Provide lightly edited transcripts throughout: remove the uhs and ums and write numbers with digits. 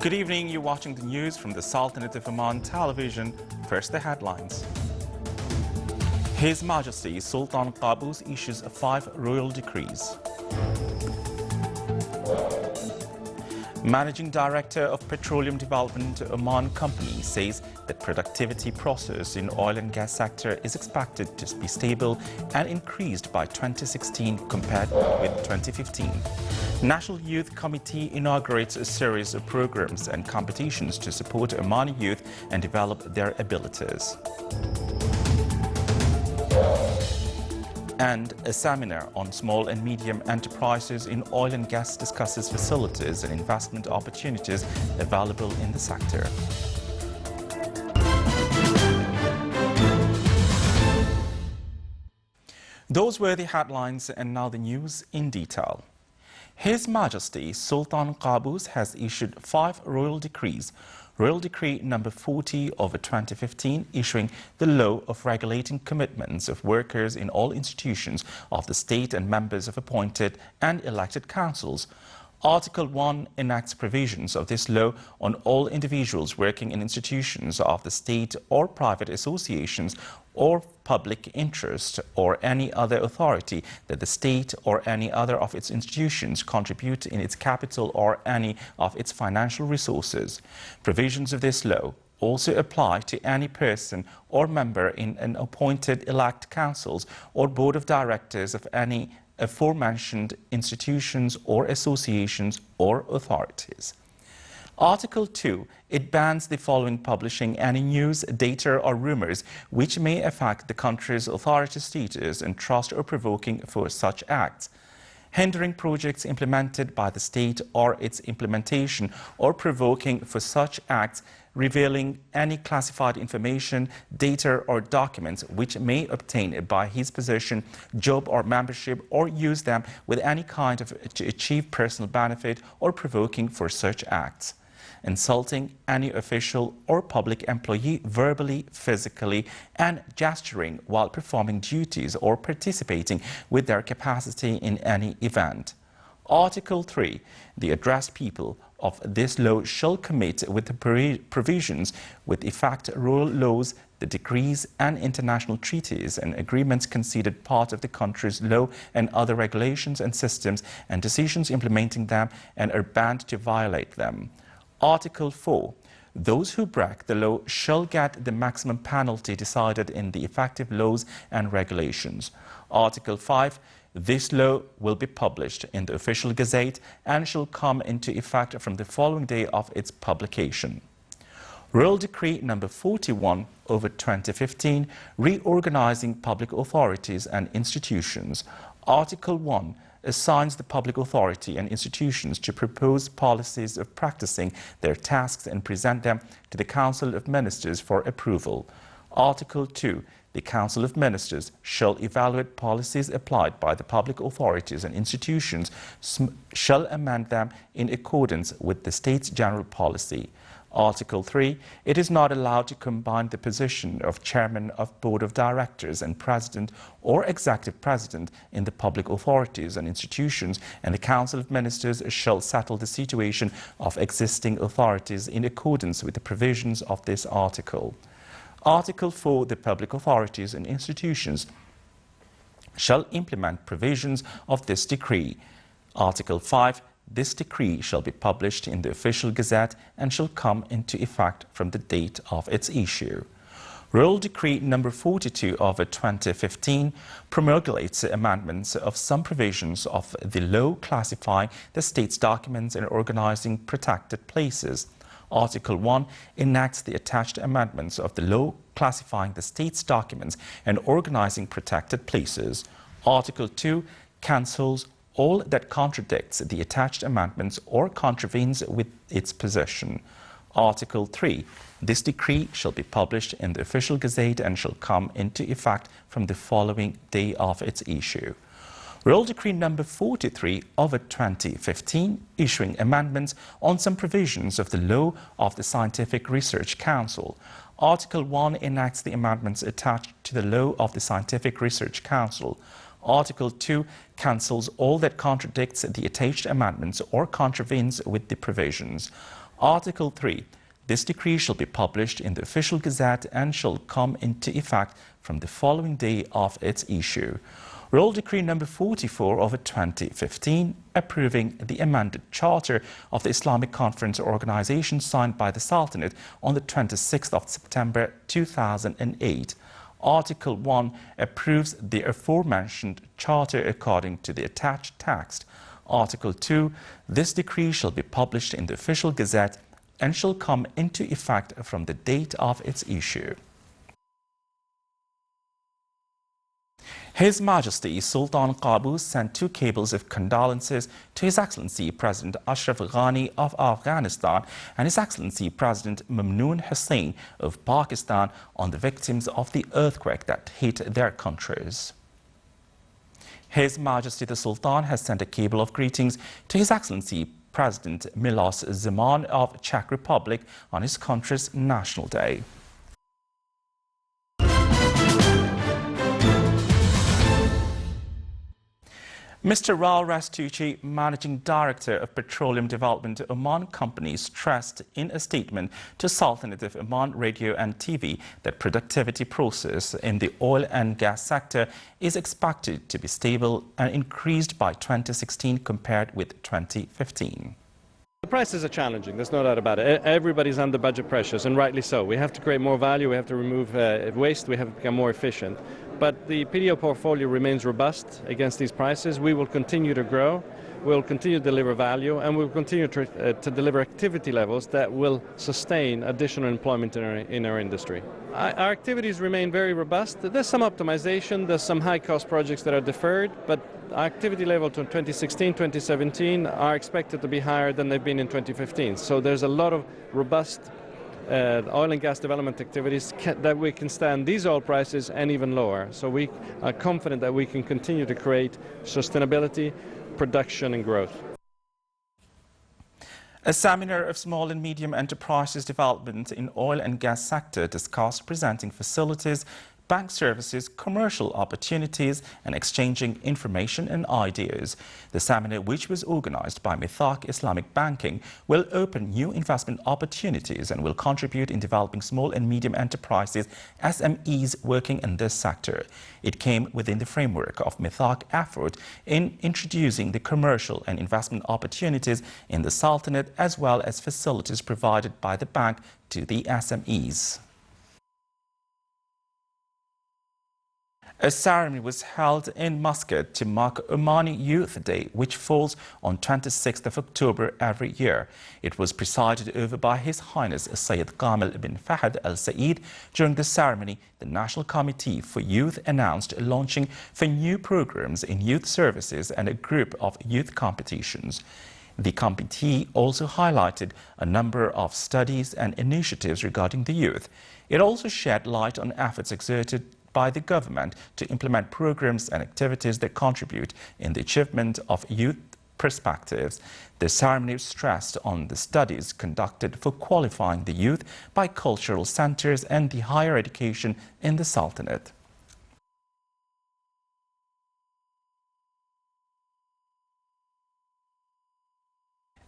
Good evening, you're watching the news from the Sultanate of Oman television. First, the headlines. His Majesty Sultan Qaboos issues 5 royal decrees. Managing Director of Petroleum Development Oman Company says that productivity process in oil and gas sector is expected to be stable and increased by 2016 compared with 2015. National Youth Committee inaugurates a series of programs and competitions to support Omani youth and develop their abilities. And a seminar on small and medium enterprises in oil and gas discusses facilities and investment opportunities available in the sector. Those were the headlines, and now the news in detail. His Majesty Sultan Qaboos has issued 5 royal decrees. Royal Decree number 40 of 2015 issuing the law of regulating commitments of workers in all institutions of the state and members of appointed and elected councils. Article 1 enacts provisions of this law on all individuals working in institutions of the state or private associations or public interest or any other authority that the state or any other of its institutions contribute in its capital or any of its financial resources. Provisions of this law also apply to any person or member in an appointed elect councils or board of directors of any aforementioned institutions or associations or authorities. Article 2, it bans the following publishing any news, data or rumors which may affect the country's authority status and trust or provoking for such acts, hindering projects implemented by the state or its implementation or provoking for such acts, revealing any classified information, data or documents which may obtain by his position, job or membership or use them with any kind of to achieve personal benefit or provoking for such acts. Insulting any official or public employee verbally, physically, and gesturing while performing duties or participating with their capacity in any event. Article 3. The addressed people of this law shall commit with the provisions with effect royal laws, the decrees and international treaties and agreements considered part of the country's law and other regulations and systems and decisions implementing them and are banned to violate them. Article 4. Those who break the law shall get the maximum penalty decided in the effective laws and regulations. Article 5. This law will be published in the official gazette and shall come into effect from the following day of its publication. Royal Decree number 41 over 2015, reorganizing public authorities and institutions. Article 1 assigns the public authority and institutions to propose policies of practicing their tasks and present them to the Council of Ministers for approval. Article 2. The Council of Ministers shall evaluate policies applied by the public authorities and institutions, shall amend them in accordance with the state's general policy. Article 3. It is not allowed to combine the position of Chairman of Board of Directors and President or Executive President in the public authorities and institutions, and the Council of Ministers shall settle the situation of existing authorities in accordance with the provisions of this article. Article 4. The public authorities and institutions shall implement provisions of this decree. Article 5. This decree shall be published in the official gazette and shall come into effect from the date of its issue. Royal Decree number 42 of 2015 promulgates amendments of some provisions of the law classifying the state's documents and organizing protected places. Article 1 enacts the attached amendments of the law classifying the state's documents and organizing protected places. Article 2 cancels all that contradicts the attached amendments or contravenes with its position. Article 3. This decree shall be published in the official gazette and shall come into effect from the following day of its issue. Royal Decree number 43 of 2015, issuing amendments on some provisions of the law of the Scientific Research Council. Article 1 enacts the amendments attached to the law of the Scientific Research Council. Article 2 cancels all that contradicts the attached amendments or contravenes with the provisions. Article 3. This decree shall be published in the official gazette and shall come into effect from the following day of its issue. Royal Decree number 44 of 2015, approving the amended charter of the Islamic Conference Organization signed by the Sultanate on the 26th of September 2008. Article 1 approves the aforementioned charter according to the attached text. Article 2, this decree shall be published in the official gazette and shall come into effect from the date of its issue. His Majesty Sultan Qaboos sent 2 cables of condolences to His Excellency President Ashraf Ghani of Afghanistan and His Excellency President Mamnoon Hussain of Pakistan on the victims of the earthquake that hit their countries. His Majesty the Sultan has sent a cable of greetings to His Excellency President Milos Zeman of Czech Republic on his country's National Day. Mr. Raul Rastucci, Managing Director of Petroleum Development Oman Company, stressed in a statement to Sultanate of Oman Radio and TV that productivity process in the oil and gas sector is expected to be stable and increased by 2016 compared with 2015. The prices are challenging, there's no doubt about it. Everybody's under budget pressures, and rightly so. We have to create more value, we have to remove waste, we have to become more efficient. But the PDO portfolio remains robust against these prices. We will continue to grow, we'll continue to deliver value, and we'll continue to deliver activity levels that will sustain additional employment in our industry. Our activities remain very robust. There's some optimization, there's some high-cost projects that are deferred, but our activity level to 2016, 2017 are expected to be higher than they've been in 2015. So there's a lot of robust oil and gas development activities that we can stand these oil prices and even lower. So we are confident that we can continue to create sustainability, production and growth. A seminar of small and medium enterprises development in oil and gas sector discussed presenting facilities, bank services, commercial opportunities and exchanging information and ideas. The seminar, which was organized by Mithaq Islamic Banking, will open new investment opportunities and will contribute in developing small and medium enterprises, SMEs working in this sector. It came within the framework of Mithaq effort in introducing the commercial and investment opportunities in the Sultanate as well as facilities provided by the bank to the SMEs. A ceremony was held in Muscat to mark Omani Youth Day, which falls on 26th of October every year. It was presided over by His Highness Sayyid Kamil bin Fahd Al Saeed. During the ceremony, the National Committee for Youth announced launching for new programs in youth services and a group of youth competitions. The committee also highlighted a number of studies and initiatives regarding the youth. It also shed light on efforts exerted by the government to implement programs and activities that contribute in the achievement of youth perspectives. The ceremony stressed on the studies conducted for qualifying the youth by cultural centers and the higher education in the Sultanate.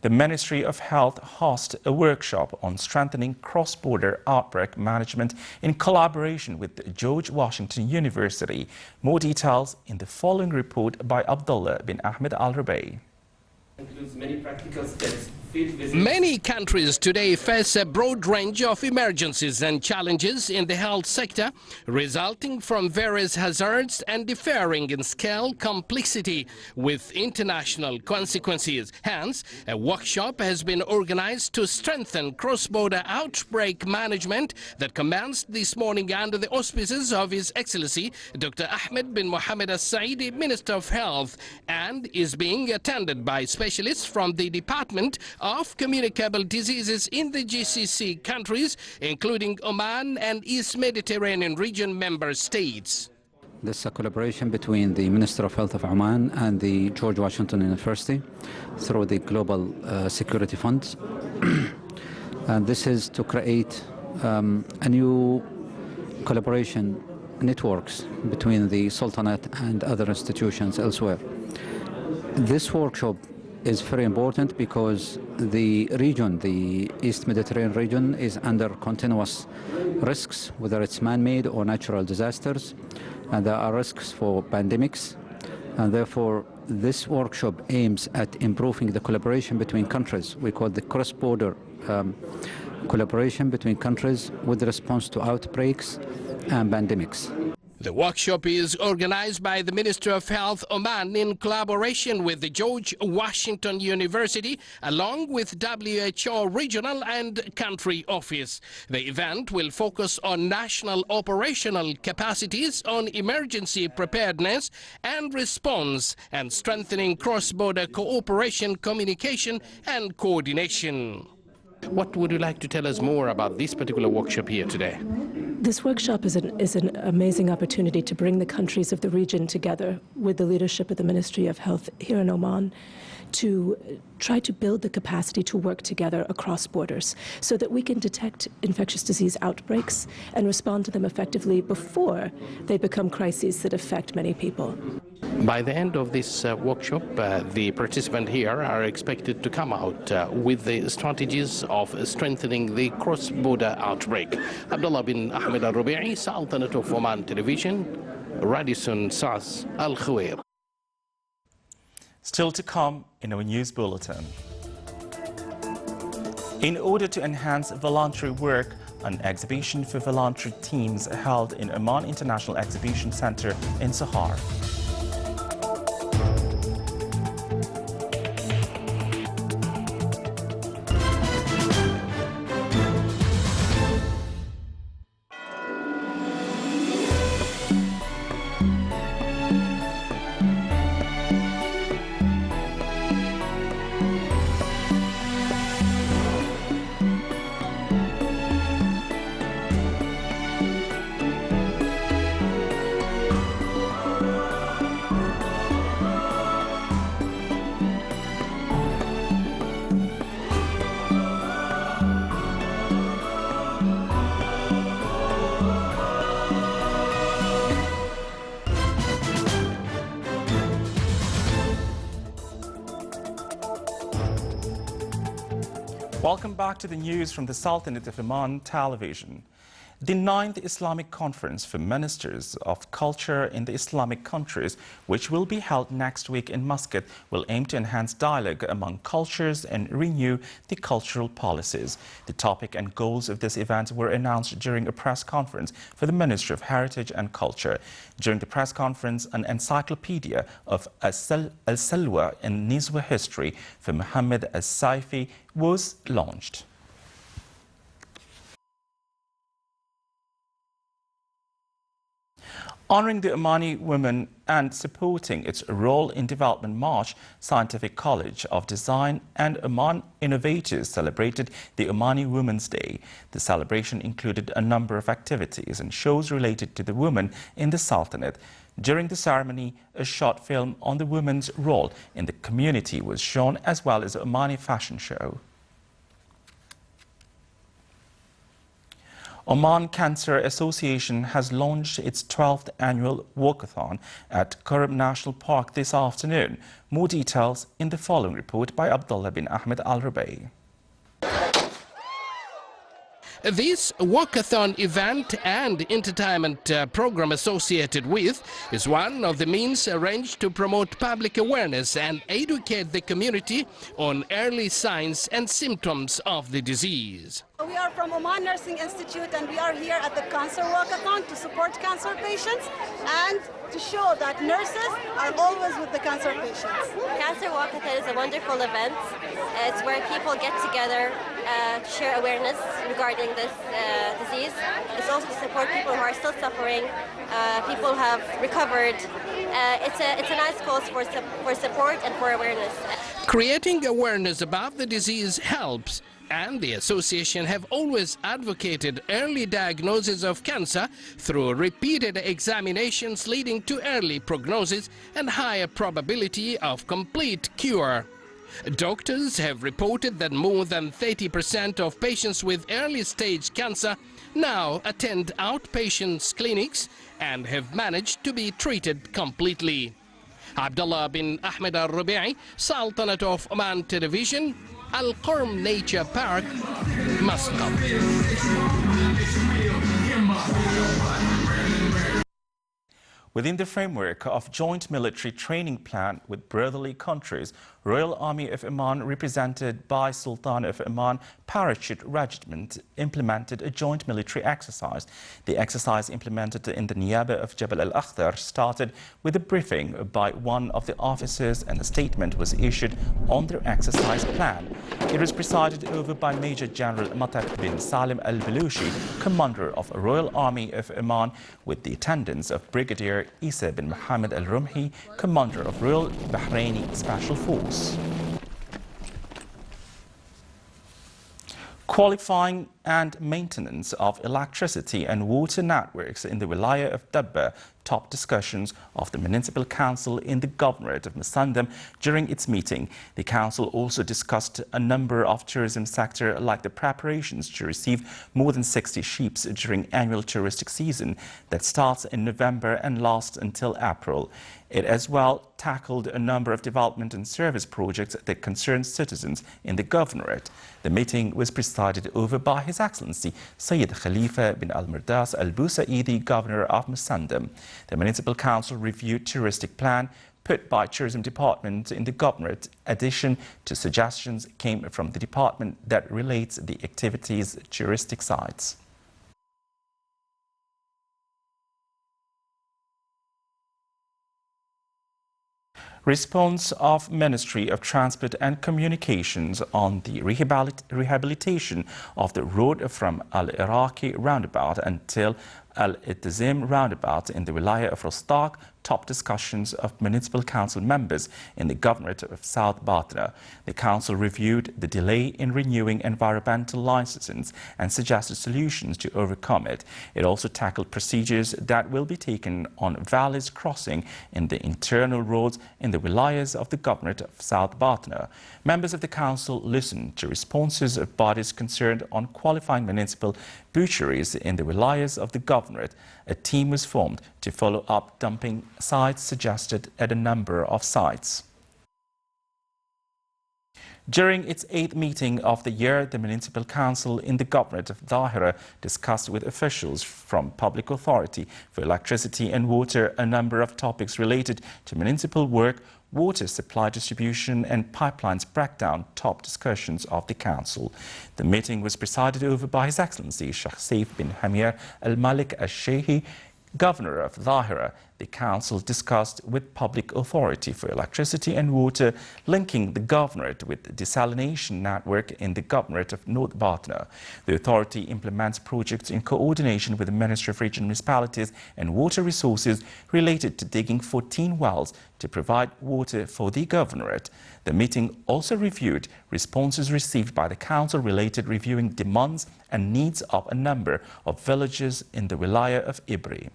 The Ministry of Health hosted a workshop on strengthening cross-border outbreak management in collaboration with George Washington University. More details in the following report by Abdullah bin Ahmed Al-Rubai. Includes many practical steps. Many countries today face a broad range of emergencies and challenges in the health sector, resulting from various hazards and differing in scale, complexity with international consequences. Hence, a workshop has been organized to strengthen cross-border outbreak management that commenced this morning under the auspices of His Excellency Dr. Ahmed bin Mohammed Al-Saidi, Minister of Health, and is being attended by specialists from the Department of Communicable Diseases in the GCC countries, including Oman and East Mediterranean region member states. This is a collaboration between the Minister of Health of Oman and the George Washington University through the Global Security Funds. And this is to create a new collaboration networks between the Sultanate and other institutions elsewhere. This workshop is very important because the region, the East Mediterranean region, is under continuous risks, whether it's man-made or natural disasters, and there are risks for pandemics, and therefore this workshop aims at improving the collaboration between countries. We call it the cross-border collaboration between countries with response to outbreaks and pandemics. The workshop is organized by the Ministry of Health Oman in collaboration with the George Washington University along with WHO Regional and Country Office. The event will focus on national operational capacities, on emergency preparedness and response, and strengthening cross-border cooperation, communication and coordination. What would you like to tell us more about this particular workshop here today? This workshop is an amazing opportunity to bring the countries of the region together with the leadership of the Ministry of Health here in Oman to try to build the capacity to work together across borders so that we can detect infectious disease outbreaks and respond to them effectively before they become crises that affect many people. By the end of this workshop, the participants here are expected to come out with the strategies of strengthening the cross-border outbreak. Abdullah bin Ahmed Al-Rubi'i, Sultanate of Oman Television, Radisson Sas Al Khawair. Still to come in our news bulletin. In order to enhance voluntary work, an exhibition for voluntary teams held in Oman International Exhibition Center in Sahar. Welcome back to the news from the Sultanate of Oman television. The 9th Islamic Conference for Ministers of Culture in the Islamic countries, which will be held next week in Muscat, will aim to enhance dialogue among cultures and renew the cultural policies. The topic and goals of this event were announced during a press conference for the Ministry of Heritage and Culture. During the press conference, an encyclopedia of Al-Salwa and Nizwa history for Muhammad As-Saifi was launched. Honoring the Omani women and supporting its role in Development March, Scientific College of Design and Oman Innovators celebrated the Omani Women's Day. The celebration included a number of activities and shows related to the women in the Sultanate. During the ceremony, a short film on the women's role in the community was shown, as well as an Omani fashion show. Oman Cancer Association has launched its 12th annual walkathon at Kurram National Park this afternoon. More details in the following report by Abdullah bin Ahmed Al-Rubai. This walkathon event and entertainment program associated with is one of the means arranged to promote public awareness and educate the community on early signs and symptoms of the disease. We are from Oman Nursing Institute and we are here at the Cancer Walkathon to support cancer patients and to show that nurses are always with the cancer patients. Cancer Walkathon is a wonderful event. It's where people get together to share awareness regarding this disease. It's also to support people who are still suffering, people who have recovered. It's a nice cause for support and for awareness. Creating awareness about the disease helps, and the association have always advocated early diagnosis of cancer through repeated examinations leading to early prognosis and higher probability of complete cure. Doctors have reported that more than 30% of patients with early-stage cancer now attend outpatient clinics and have managed to be treated completely. Abdullah bin Ahmed Al-Rubi'i, Sultanate of Oman Television, Al-Qurm Nature Park, Muscat. Within the framework of joint military training plan with brotherly countries, Royal Army of Oman, represented by Sultan of Oman Parachute Regiment, implemented a joint military exercise. The exercise, implemented in the Niyaba of Jabal al-Akhdar, started with a briefing by one of the officers, and a statement was issued on their exercise plan. It was presided over by Major General Matak bin Salim al-Balushi, Commander of Royal Army of Oman, with the attendance of Brigadier Isa bin Mohammed al-Rumhi, Commander of Royal Bahraini Special Force. Qualifying and maintenance of electricity and water networks in the Wilaya of Dabba top discussions of the Municipal Council in the Governorate of Musandam during its meeting. The Council also discussed a number of tourism sector, like the preparations to receive more than 60 ships during annual touristic season that starts in November and lasts until April. It as well tackled a number of development and service projects that concern citizens in the Governorate. The meeting was presided over by His Excellency Sayyid Khalifa bin Al-Mirdas Al-Busaidi, Governor of Musandam. The Municipal Council reviewed touristic plan put by Tourism Department in the Governorate. Addition to suggestions came from the department that relates the activities' touristic sites. Response of Ministry of Transport and Communications on the rehabilitation of the road from Al-Iraqi roundabout until Al-Ittizim roundabout in the Wilaya of Rostaq. Top discussions of Municipal Council members in the Governorate of South Batna. The Council reviewed the delay in renewing environmental licenses and suggested solutions to overcome it. It also tackled procedures that will be taken on valleys crossing in the internal roads in the Wilayas of the Governorate of South Batna. Members of the Council listened to responses of bodies concerned on qualifying municipal butcheries in the Wilayas of the Governorate. A team was formed to follow up dumping sites suggested at a number of sites. During its 8th meeting of the year, the Municipal Council in the Governorate of Dahira discussed with officials from Public Authority for Electricity and Water a number of topics related to municipal work, water supply distribution and pipelines breakdown. Top discussions of the Council. The meeting was presided over by His Excellency Sheikh Saif bin Hamir Al-Malik Al-Sheikhi, Governor of Dahira. The Council discussed with Public Authority for Electricity and Water linking the Governorate with the desalination network in the Governorate of North Batna. The authority implements projects in coordination with the Ministry of Regional Municipalities and Water Resources related to digging 14 wells to provide water for the Governorate. The meeting also reviewed responses received by the Council related reviewing demands and needs of a number of villages in the Wilaya of Ibri.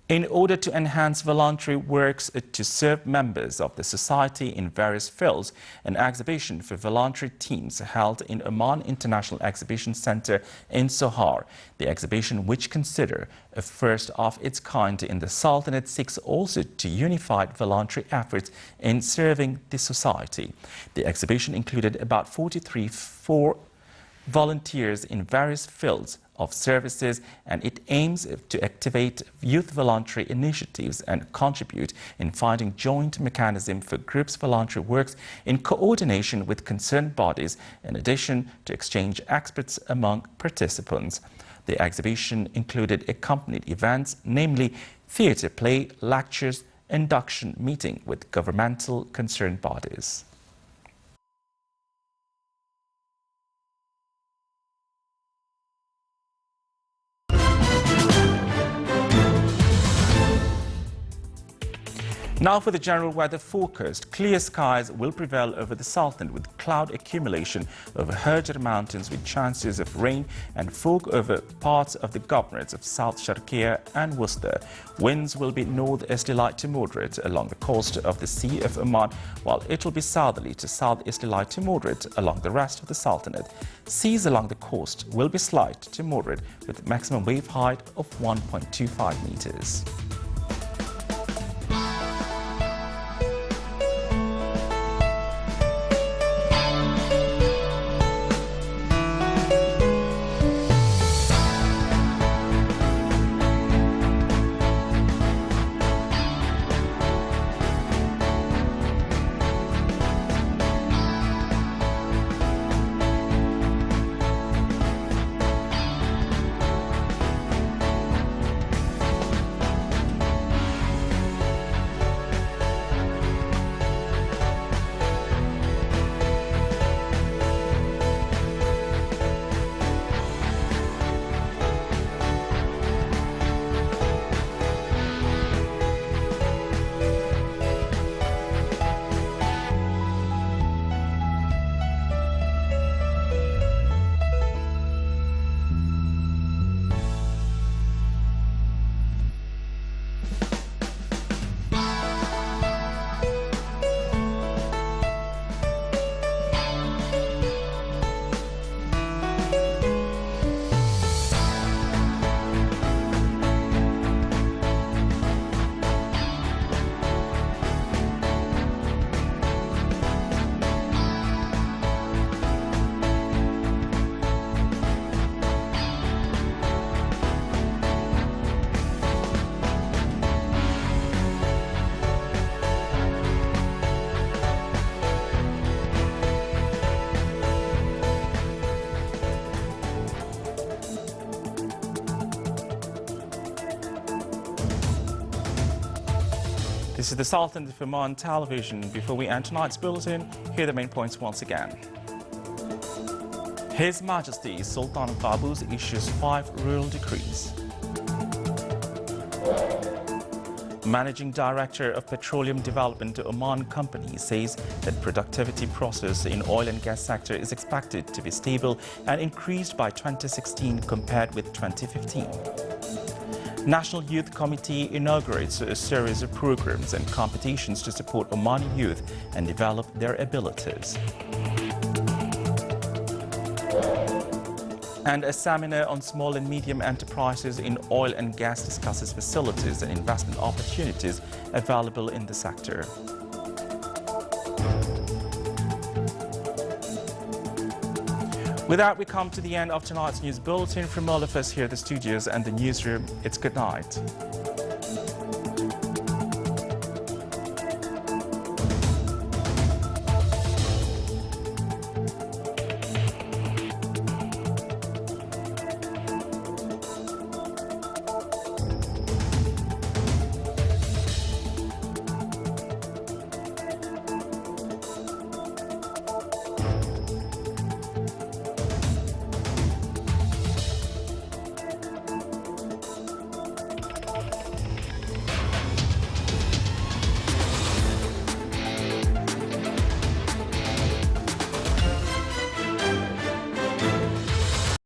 In order to enhance voluntary works to serve members of the society in various fields, an exhibition for voluntary teams held in Oman International Exhibition Center in Sohar. The exhibition, which considered a first of its kind in the Sultanate, seeks also to unify voluntary efforts in serving the society. The exhibition included about 43 volunteers in various fields of services, and it aims to activate youth voluntary initiatives and contribute in finding joint mechanism for groups' voluntary works in coordination with concerned bodies, in addition to exchange experts among participants. The exhibition included accompanied events, namely theatre play, lectures, induction meeting with governmental concerned bodies. Now for the general weather forecast. Clear skies will prevail over the Sultanate with cloud accumulation over Hajar Mountains with chances of rain and fog over parts of the governorates of South Sharqiya and Worcester. Winds will be northeasterly light to moderate along the coast of the Sea of Oman, while it will be southerly to southeasterly light to moderate along the rest of the Sultanate. Seas along the coast will be slight to moderate with maximum wave height of 1.25 meters. This is the Sultanate of Oman television. Before we end tonight's bulletin, here are the main points once again. His Majesty Sultan Qaboos issues 5 royal decrees. Managing Director of Petroleum Development Oman Company says that productivity process in oil and gas sector is expected to be stable and increased by 2016 compared with 2015. National Youth Committee inaugurates a series of programs and competitions to support Omani youth and develop their abilities. And a seminar on small and medium enterprises in oil and gas discusses facilities and investment opportunities available in the sector. With that, we come to the end of tonight's news bulletin. From all of us here at the studios and the newsroom, it's good night.